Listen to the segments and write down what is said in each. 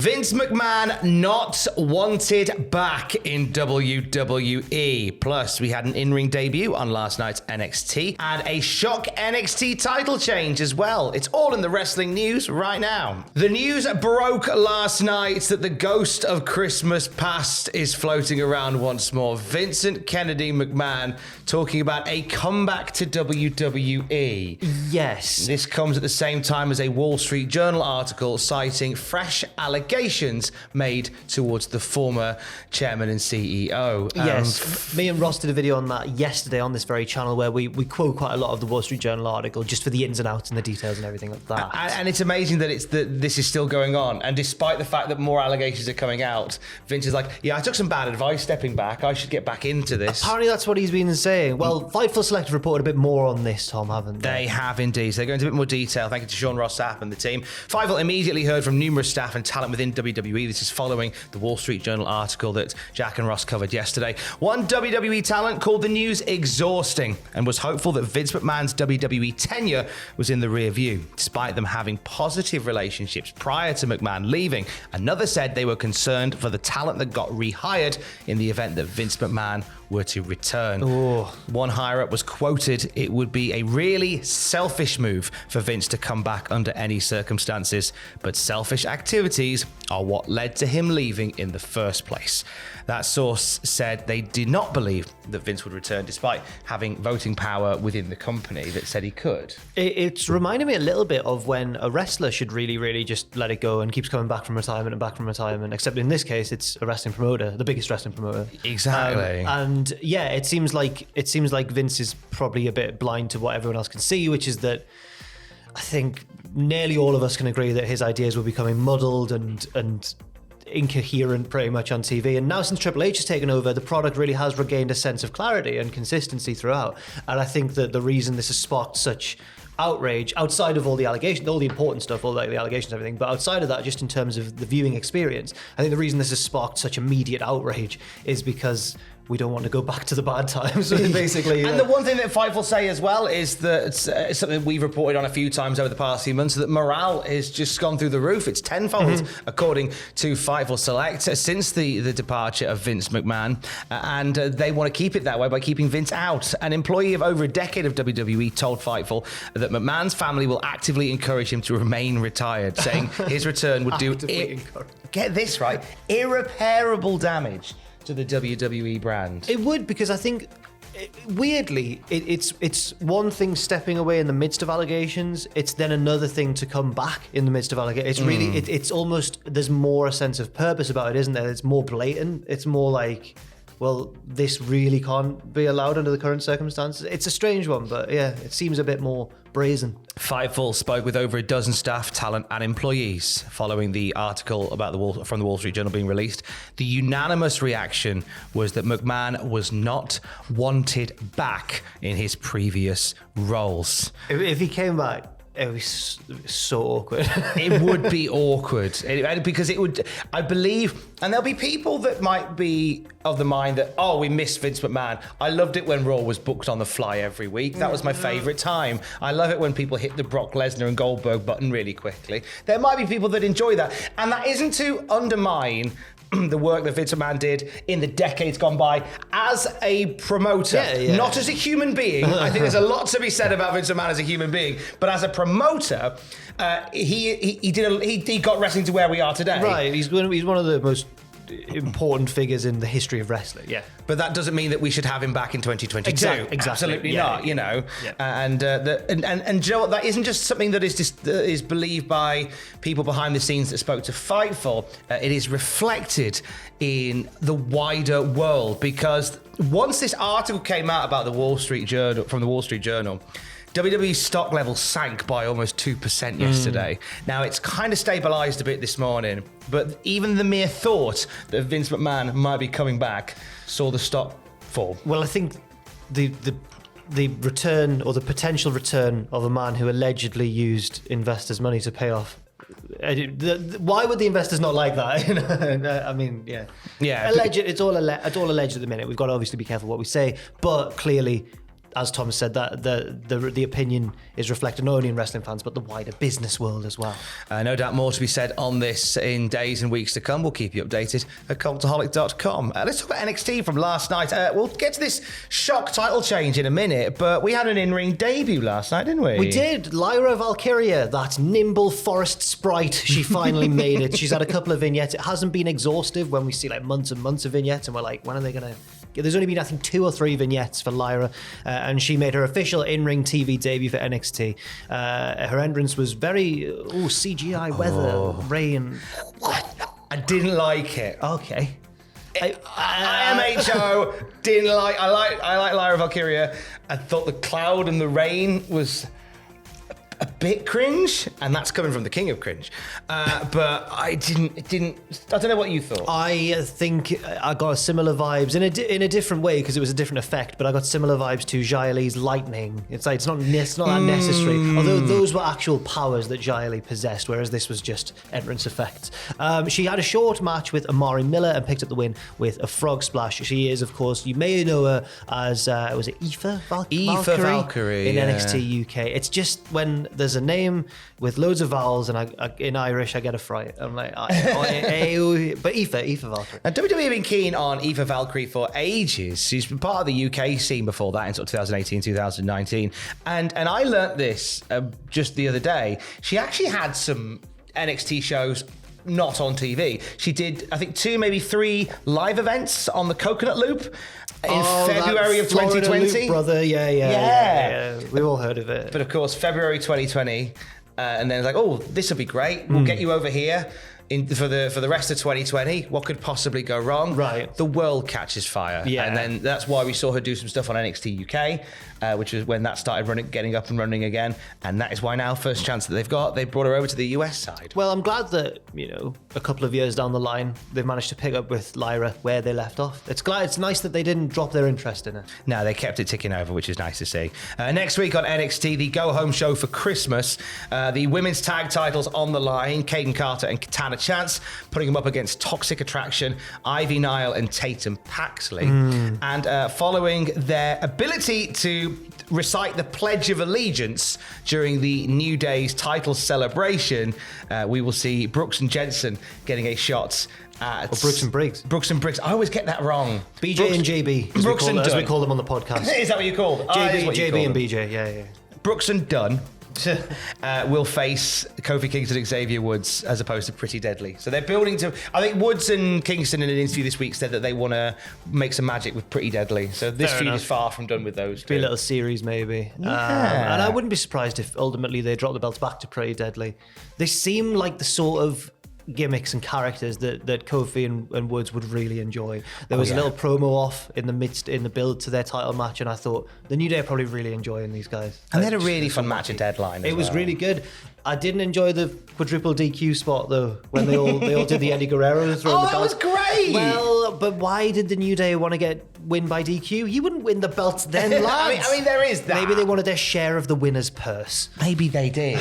Vince McMahon not wanted back in WWE. Plus, we had an in-ring debut on last night's NXT and a shock NXT title change as well. It's all in the wrestling news right now. The news broke last night that the ghost of Christmas past is floating around once more. Vincent Kennedy McMahon talking about a comeback to WWE. Yes. This comes at the same time as a Wall Street Journal article citing fresh allegations made towards the former chairman and CEO. Yes, me and Ross did a video on that yesterday on this very channel where we quote quite a lot of the Wall Street Journal article just for the ins and outs and the details and everything like that. And it's amazing that this is still going on. And despite the fact that more allegations are coming out, Vince is like, yeah, I took some bad advice stepping back. I should get back into this. Apparently that's what he's been saying. Well, Fightful Select reported a bit more on this, Tom, haven't they? They have indeed. So they go into a bit more detail. Thank you to Sean Ross Sapp and the team. Fightful immediately heard from numerous staff and talent within WWE. This is following the Wall Street Journal article that Jack and Ross covered yesterday. One WWE talent called the news exhausting and was hopeful that Vince McMahon's WWE tenure was in the rear view, despite them having positive relationships prior to McMahon leaving. Another said they were concerned for the talent that got rehired in the event that Vince McMahon were to return. Ooh. One higher-up was quoted, it would be a really selfish move for Vince to come back under any circumstances, but selfish activities are what led to him leaving in the first place. That source said they did not believe that Vince would return despite having voting power within the company that said he could. It's reminding me a little bit of when a wrestler should really just let it go and keeps coming back from retirement and back from retirement, except in this case it's a wrestling promoter, the biggest wrestling promoter. Exactly. And yeah, it seems like Vince is probably a bit blind to what everyone else can see, which is that I think nearly all of us can agree that his ideas were becoming muddled and incoherent pretty much on TV. And now since Triple H has taken over, the product really has regained a sense of clarity and consistency throughout. And I think that the reason this has sparked such outrage, outside of all the allegations, all the important stuff, all like the allegations and everything, but outside of that, just in terms of the viewing experience, I think the reason this has sparked such immediate outrage is because we don't want to go back to the bad times, basically. And the one thing that Fightful say as well is that it's something we've reported on a few times over the past few months, that morale has just gone through the roof. It's tenfold, according to Fightful Select, since the departure of Vince McMahon. And they want to keep it that way by keeping Vince out. An employee of over a decade of WWE told Fightful that McMahon's family will actively encourage him to remain retired, saying his return would do, get this right, irreparable damage to the WWE brand. It would, because I think weirdly it's one thing stepping away in the midst of allegations, it's then another thing to come back in the midst of allegations. It's really it's almost, there's more a sense of purpose about it, isn't there? It's more blatant. It's more like, well, this really can't be allowed under the current circumstances. It's a strange one, but yeah, it seems a bit more brazen. Fightful spoke with over a dozen staff, talent and employees following the article about from the Wall Street Journal being released. The unanimous reaction was that McMahon was not wanted back in his previous roles. If he came back, it would be so awkward. It would be awkward because it would, I believe, and there'll be people that might be of the mind that, oh, we missed Vince McMahon. I loved it when Raw was booked on the fly every week. That was my favorite time. I love it when people hit the Brock Lesnar and Goldberg button really quickly. There might be people that enjoy that. And that isn't to undermine the work that Vince McMahon did in the decades gone by as a promoter, not as a human being. I think there's a lot to be said about Vince McMahon as a human being, but as a promoter, he got wrestling to where we are today. Right, he's one of the most important figures in the history of wrestling. Yeah, but that doesn't mean that we should have him back in 2022. Exactly. Absolutely not. You know, and you know what? That isn't just something that is believed by people behind the scenes that spoke to Fightful. It is reflected in the wider world, because once this article came out about the Wall Street Journal from the Wall Street Journal, WWE stock level sank by almost 2% yesterday. Now, it's kind of stabilized a bit this morning, but even the mere thought that Vince McMahon might be coming back saw the stock fall. Well, I think the return, or the potential return, of a man who allegedly used investors' money to pay off. Why would the investors not like that? I mean, yeah. Alleged. It's all alleged at the minute. We've got to obviously be careful what we say, but clearly as Tom said, that the opinion is reflected not only in wrestling fans but the wider business world as well. No doubt more to be said on this in days and weeks to come. We'll keep you updated at cultaholic.com. Let's talk about NXT from last night. We'll get to this shock title change in a minute, but we had an in-ring debut last night, didn't we? We did. Lyra Valkyria, that nimble forest sprite, she finally made it. She's had a couple of vignettes. It hasn't been exhaustive when we see like months and months of vignettes, and we're like, when are they going to... There's only been, I think, 2 or 3 vignettes for Lyra, and she made her official in-ring TV debut for NXT. Her entrance was very CGI weather, rain. I didn't like it. Okay. MHO didn't like. I like Lyra Valkyria. I thought the cloud and the rain was a bit cringe, and that's coming from the king of cringe. But I didn't. I don't know what you thought. I think I got similar vibes in a different way because it was a different effect. But I got similar vibes to Xia Li's lightning. It's like it's not that necessary. Although those were actual powers that Xia Li possessed, whereas this was just entrance effects. She had a short match with Amari Miller and picked up the win with a frog splash. She is, of course, you may know her as was it Aoife Valkyrie in NXT UK. It's just when there's a name with loads of vowels, and in Irish I get a fright. I'm like, but Aoife Valkyrie. And WWE have been keen on Aoife Valkyrie for ages. She's been part of the UK scene before that in sort of 2018, 2019. And I learnt this just the other day. She actually had some NXT shows not on TV. She did, I think, 2, maybe 3 live events on the Coconut Loop in February of 2020. Loop, brother, yeah. We've all heard of it. But of course, February 2020, and then it's like, oh, this will be great. We'll get you over here for the rest of 2020. What could possibly go wrong? Right. The world catches fire. Yeah. And then that's why we saw her do some stuff on NXT UK, which is when that started getting up and running again. And that is why now, first chance that they've got, they brought her over to the US side. Well, I'm glad that, a couple of years down the line, they've managed to pick up with Lyra where they left off. It's nice that they didn't drop their interest in her. No, they kept it ticking over, which is nice to see. Next week on NXT, the go-home show for Christmas. The women's tag titles on the line. Kaden Carter and Katana Chance putting them up against Toxic Attraction, Ivy Nile and Tatum Paxley. And following their ability to recite the Pledge of Allegiance during the New Day's title celebration, we will see Brooks and Jensen getting a shot at... Brooks and Briggs. Brooks and Briggs. I always get that wrong. BJ Brooks, and JB, as we call them on the podcast. Is that what you call them? JB and BJ, yeah. Brooks and Dunn will face Kofi Kingston and Xavier Woods as opposed to Pretty Deadly. So they're building to... I think Woods and Kingston in an interview this week said that they want to make some magic with Pretty Deadly. So this feud is far from done with those two. Be a little series maybe. Yeah. And I wouldn't be surprised if ultimately they drop the belts back to Pretty Deadly. They seem like the sort of gimmicks and characters that Kofi and Woods would really enjoy. There was a little promo off in the build to their title match, and I thought the New Day are probably really enjoying these guys. And they had a really fun match at Deadline. It was really good. I didn't enjoy the quadruple DQ spot though, when they all did the Eddie Guerrero throw. Oh, that was great. Well, but why did the New Day want to win by DQ? He wouldn't win the belts then, lads. I mean, there is that. Maybe they wanted their share of the winner's purse. Maybe they did.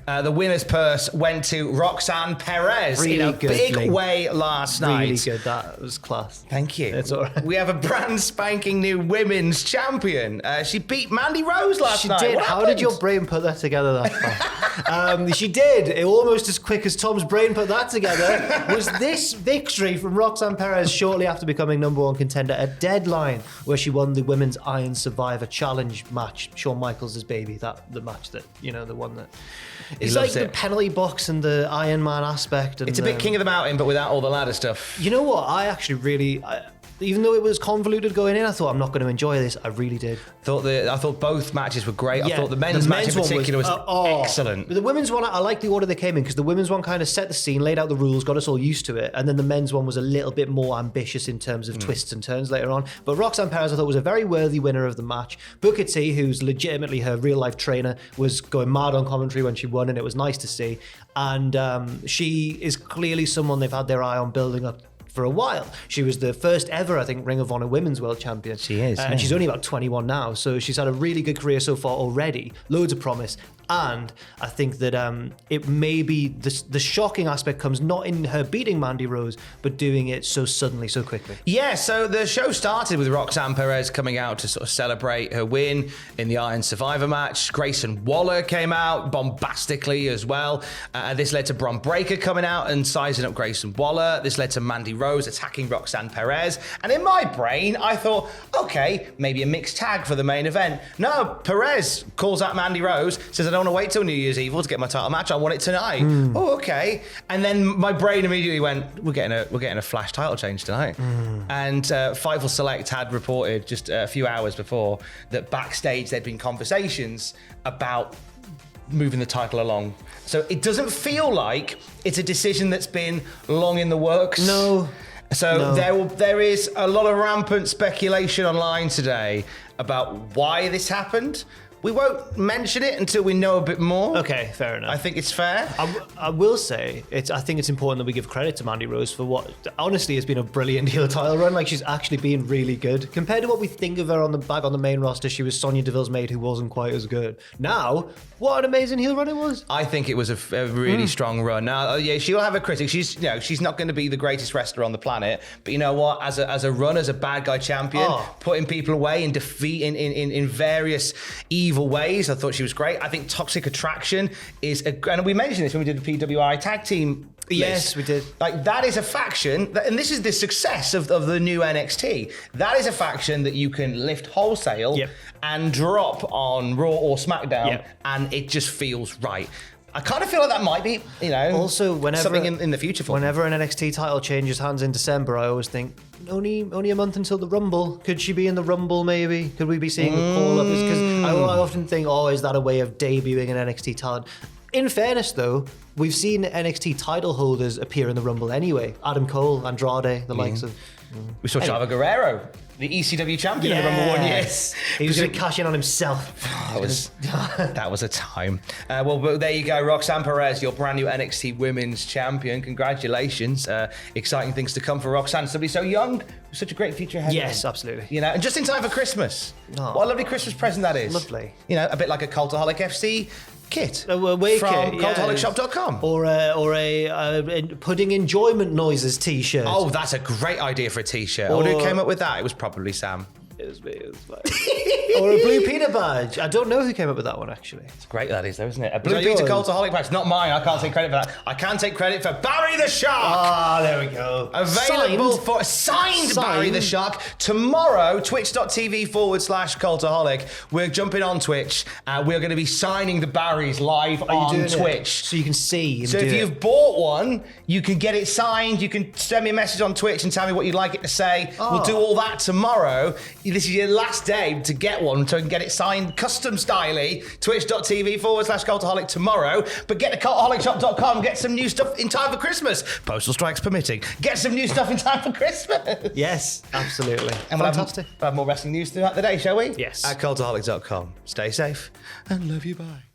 The winner's purse went to Roxanne Perez in a big way last night. Really good. That was class. Thank you. It's all right. We have a brand spanking new women's champion. She beat Mandy Rose last night. She did. What How happened? did your brain put that together that fast? She did. Almost as quick as Tom's brain put that together was this victory from Roxanne Perez shortly after becoming #1 contender at Deadline, where she won the Women's Iron Survivor Challenge match. Shawn Michaels' baby. The match that, the one that... It's like the penalty box and the Iron Man aspect. And it's a bit King of the Mountain, but without all the ladder stuff. You know what? I actually really... even though it was convoluted going in, I thought I'm not going to enjoy this. I really did. I thought both matches were great. Yeah, I thought the men's match in particular was excellent. The women's one, I like the order they came in because the women's one kind of set the scene, laid out the rules, got us all used to it, and then the men's one was a little bit more ambitious in terms of twists and turns later on. But Roxanne Perez, I thought, was a very worthy winner of the match. Booker T, who's legitimately her real life trainer, was going mad on commentary when she won, and it was nice to see. And she is clearly someone they've had their eye on building up for a while. She was the first ever, I think, Ring of Honor Women's World Champion. She is. And she's only about 21 now, so she's had a really good career so far already. Loads of promise. And I think that it may be the shocking aspect comes not in her beating Mandy Rose, but doing it so suddenly, so quickly. Yeah, so the show started with Roxanne Perez coming out to sort of celebrate her win in the Iron Survivor match. Grayson Waller came out bombastically as well. This led to Bron Breakker coming out and sizing up Grayson Waller. This led to Mandy Rose attacking Roxanne Perez. And in my brain, I thought, okay, maybe a mixed tag for the main event. No, Perez calls out Mandy Rose, says, I don't want to wait till New Year's Eve to get my title match. I want it tonight. Oh, okay. And then my brain immediately went, we're getting a flash title change tonight. And Fightful Select had reported just a few hours before that backstage there'd been conversations about moving the title along. So it doesn't feel like it's a decision that's been long in the works. No. So there is a lot of rampant speculation online today about why this happened. We won't mention it until we know a bit more. Okay, fair enough. I think it's fair. I will say, I think it's important that we give credit to Mandy Rose for what, honestly, has been a brilliant heel title run. Like, she's actually been really good. Compared to what we think of her on the main roster, she was Sonya Deville's maid who wasn't quite as good. Now, what an amazing heel run it was. I think it was a really strong run. Now, yeah, she'll have a critic. She's not going to be the greatest wrestler on the planet, but you know what? As a run, as a bad guy champion, putting people away in defeat in various evil ways, I thought she was great. I think Toxic Attraction is and we mentioned this when we did the PWI tag team. Yes, we did. Like, that is a faction, and this is the success of the new NXT. That is a faction that you can lift wholesale and drop on Raw or SmackDown, and it just feels right. I kind of feel like that might be, also whenever something in the future for whenever an NXT title changes hands in December, I always think only a month until the Rumble. Could she be in the Rumble? Maybe could we be seeing a call up? Because I often think, is that a way of debuting an NXT talent? In fairness, though, we've seen NXT title holders appear in the Rumble anyway. Adam Cole, Andrade, the likes of. We saw Chavo Guerrero, the ECW champion in the Rumble 1 year. He was going to cash in on himself. That was a time. Well, there you go, Roxanne Perez, your brand new NXT Women's Champion. Congratulations. Exciting things to come for Roxanne. Somebody so young, with such a great future ahead. Yes, absolutely. And just in time for Christmas. What a lovely Christmas present that is. Lovely. A bit like a Cultaholic FC kit away from kit, cultaholicshop.com. Or a pudding enjoyment noises t-shirt. Oh, that's a great idea for a t-shirt. I wonder who came up with that. It was probably Sam. It was me. Or a blue peanut badge. I don't know who came up with that one, actually. It's great, that is, though, isn't it? A blue Peter Cultaholic badge. Not mine. I can't take credit for that. I can take credit for Barry the Shark. There we go. Available for signed Barry the Shark. Tomorrow, twitch.tv/Cultaholic. We're jumping on Twitch. We're going to be signing the Barrys live on Twitch. So you can see. So if you've bought one, you can get it signed. You can send me a message on Twitch and tell me what you'd like it to say. We'll do all that tomorrow. This is your last day to get one, so you can get it signed custom styly. Twitch.tv/Cultaholic tomorrow. But get to cultaholicshop.com. Get some new stuff in time for Christmas. Postal strikes permitting. Get some new stuff in time for Christmas. Yes, absolutely. And we'll have more wrestling news throughout the day, shall we? Yes. At cultaholic.com. Stay safe and love you. Bye.